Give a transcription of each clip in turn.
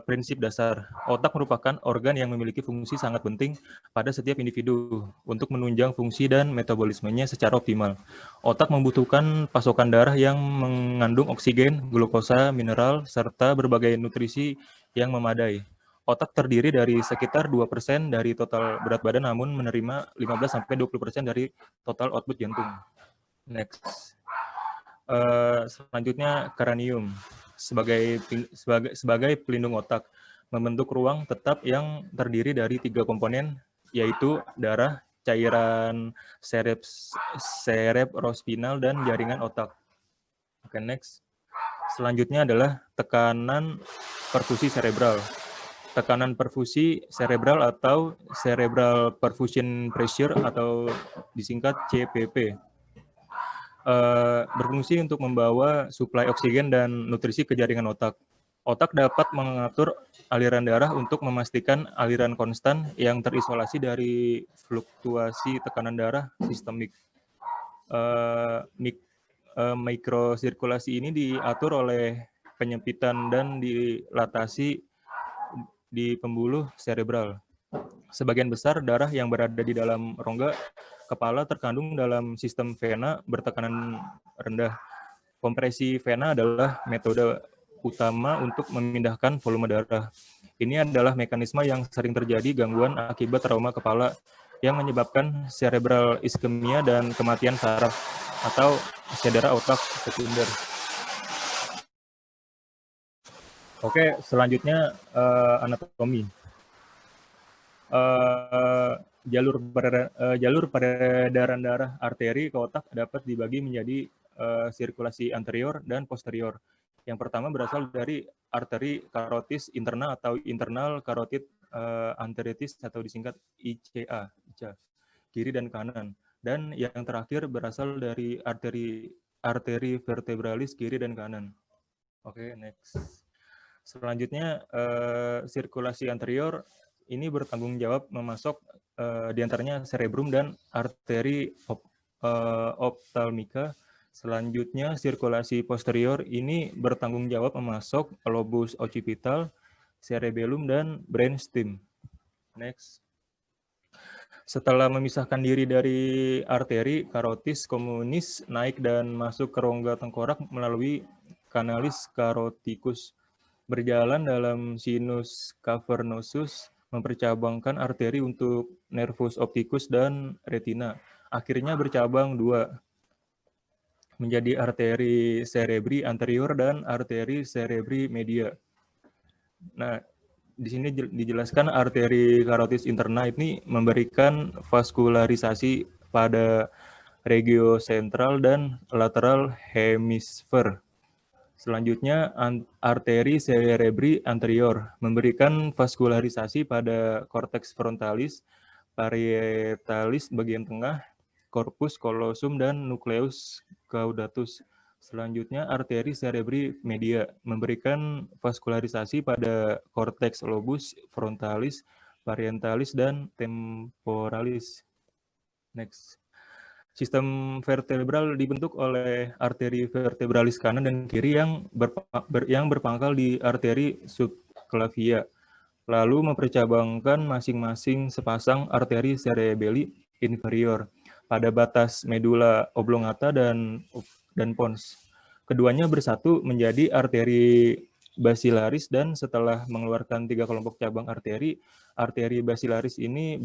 Prinsip dasar. Otak merupakan organ yang memiliki fungsi sangat penting pada setiap individu untuk menunjang fungsi dan metabolismenya secara optimal. Otak membutuhkan pasokan darah yang mengandung oksigen, glukosa, mineral, serta berbagai nutrisi yang memadai. Otak terdiri dari sekitar 2% dari total berat badan, namun menerima 15-20% dari total output jantung. Next. Selanjutnya kranium sebagai pelindung otak, membentuk ruang tetap yang terdiri dari 3 komponen, yaitu darah, cairan cerebrospinal, dan jaringan otak. Oke, next. Selanjutnya adalah tekanan perfusi cerebral. Tekanan perfusi cerebral atau cerebral perfusion pressure atau disingkat CPP. Berfungsi untuk membawa suplai oksigen dan nutrisi ke jaringan otak. Otak dapat mengatur aliran darah untuk memastikan aliran konstan yang terisolasi dari fluktuasi tekanan darah sistemik. Mikrosirkulasi ini diatur oleh penyempitan dan dilatasi di pembuluh cerebral. Sebagian besar darah yang berada di dalam rongga kepala terkandung dalam sistem vena bertekanan rendah. Kompresi vena adalah metode utama untuk memindahkan volume darah. Ini adalah mekanisme yang sering terjadi gangguan akibat trauma kepala yang menyebabkan cerebral iskemia dan kematian saraf atau cedera otak sekunder. Oke, selanjutnya anatomi. Jalur peredaran darah arteri ke otak dapat dibagi menjadi sirkulasi anterior dan posterior. Yang pertama berasal dari arteri karotis interna atau internal carotid arteritis atau disingkat ICA, kiri dan kanan. Dan yang terakhir berasal dari arteri vertebralis kiri dan kanan. Oke, next. Selanjutnya sirkulasi anterior ini bertanggung jawab memasok diantaranya cerebrum dan arteri ophthalmica. Selanjutnya sirkulasi posterior ini bertanggung jawab memasok lobus occipital, cerebellum, dan brainstem. Next. Setelah memisahkan diri dari arteri, karotis communis naik dan masuk ke rongga tengkorak melalui canalis caroticus. Berjalan dalam sinus cavernosus, mempercabangkan arteri untuk nervus opticus dan retina. Akhirnya bercabang dua, menjadi arteri cerebri anterior dan arteri cerebri media. Nah, di sini dijelaskan arteri karotis interna ini memberikan vaskularisasi pada regio sentral dan lateral hemisfer. Selanjutnya, arteri cerebri anterior memberikan vaskularisasi pada cortex frontalis, parietalis bagian tengah, corpus callosum, dan nucleus caudatus. Selanjutnya, arteri cerebri media memberikan vaskularisasi pada cortex lobus frontalis, parietalis, dan temporalis. Next. Sistem vertebral dibentuk oleh arteri vertebralis kanan dan kiri yang berpangkal di arteri subclavia, lalu mempercabangkan masing-masing sepasang arteri cerebelli inferior pada batas medula oblongata dan pons. Keduanya bersatu menjadi arteri basilaris, dan setelah mengeluarkan 3 kelompok cabang arteri basilaris ini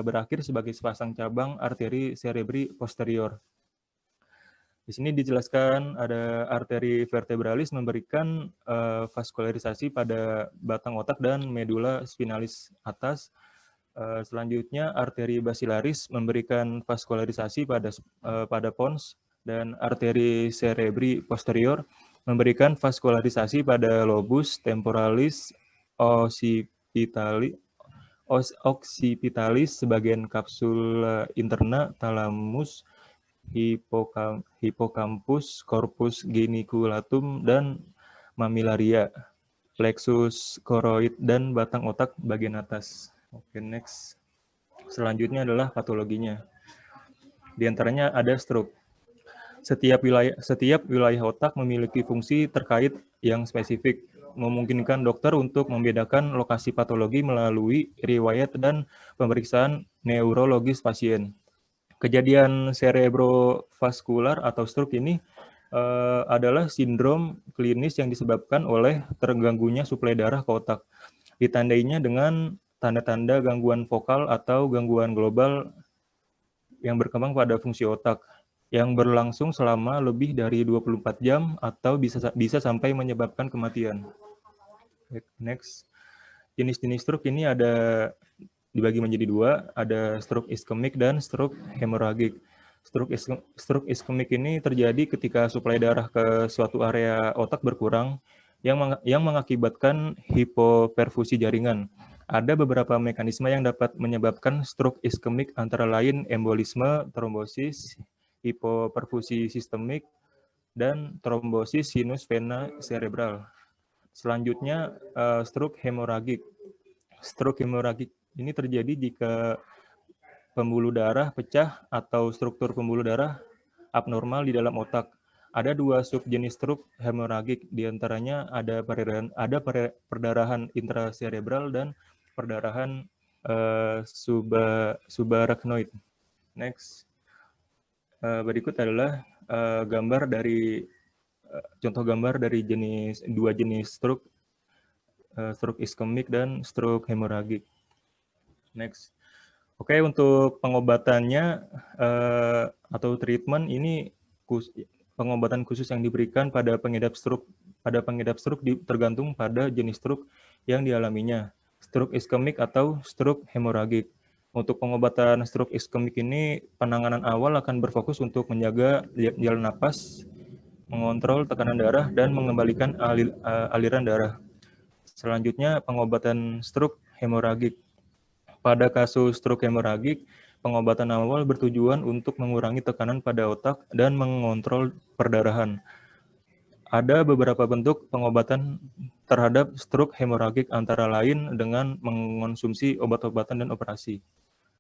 berakhir sebagai sepasang cabang arteri cerebri posterior. Di sini dijelaskan ada arteri vertebralis memberikan vaskularisasi pada batang otak dan medula spinalis atas. Selanjutnya arteri basilaris memberikan vaskularisasi pada pons, dan arteri cerebri posterior memberikan vaskularisasi pada lobus temporalis occipitalis, sebagian kapsul interna, thalamus, hippocampus, corpus geniculatum, dan mamillaria, plexus choroid, dan batang otak bagian atas. Oke, next. Selanjutnya adalah patologinya. Di antaranya ada stroke. Setiap wilayah otak memiliki fungsi terkait yang spesifik. memungkinkan dokter untuk membedakan lokasi patologi melalui riwayat dan pemeriksaan neurologis pasien. Kejadian cerebrovaskular atau stroke ini adalah sindrom klinis yang disebabkan oleh terganggunya suplai darah ke otak. Ditandainya dengan tanda-tanda gangguan vokal atau gangguan global yang berkembang pada fungsi otak yang berlangsung selama lebih dari 24 jam atau bisa sampai menyebabkan kematian. Next. Jenis-jenis stroke ini ada dibagi menjadi dua, ada stroke iskemik dan stroke hemoragik. Stroke iskemik ini terjadi ketika suplai darah ke suatu area otak berkurang yang mengakibatkan hipoperfusi jaringan. Ada beberapa mekanisme yang dapat menyebabkan stroke iskemik antara lain embolisme, trombosis, hipoperfusi sistemik, dan trombosis sinus vena cerebral. Selanjutnya, stroke hemoragik. Stroke hemoragik ini terjadi jika pembuluh darah pecah atau struktur pembuluh darah abnormal di dalam otak. Ada dua subjenis stroke hemoragik, diantaranya ada perdarahan intracerebral dan perdarahan subarachnoid. Next. Berikut adalah gambar dari contoh gambar dari dua jenis stroke, stroke iskemik dan stroke hemoragik. Next. Oke, untuk pengobatannya atau treatment ini pengobatan khusus yang diberikan pada pengidap stroke tergantung pada jenis stroke yang dialaminya, stroke iskemik atau stroke hemoragik. Untuk pengobatan stroke iskemik ini, penanganan awal akan berfokus untuk menjaga jalan napas, mengontrol tekanan darah, dan mengembalikan aliran darah. Selanjutnya, pengobatan stroke hemoragik. Pada kasus stroke hemoragik, pengobatan awal bertujuan untuk mengurangi tekanan pada otak dan mengontrol perdarahan. Ada beberapa bentuk pengobatan terhadap stroke hemoragik antara lain dengan mengonsumsi obat-obatan dan operasi.